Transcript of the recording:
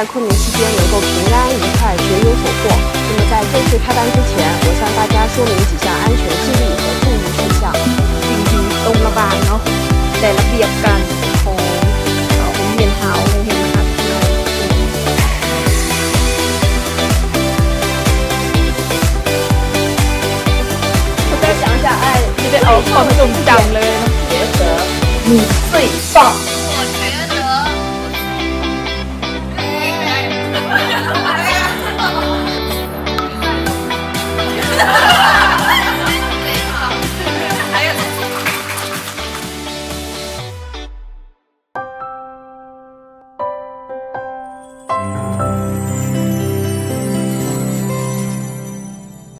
在昆明期间能够平安愉快、学有所获。那么在正式开班之前，我向大家说明几项安全纪律和注意事项。จริงๆตรงระบายเนาะแต่ระเบียบการของโรงเรียนเขาโรงเรียนมหาวิทยาลัย再讲一下，哎，ที่ได้เอาความทรงจำเลยเนาะ觉得你最棒。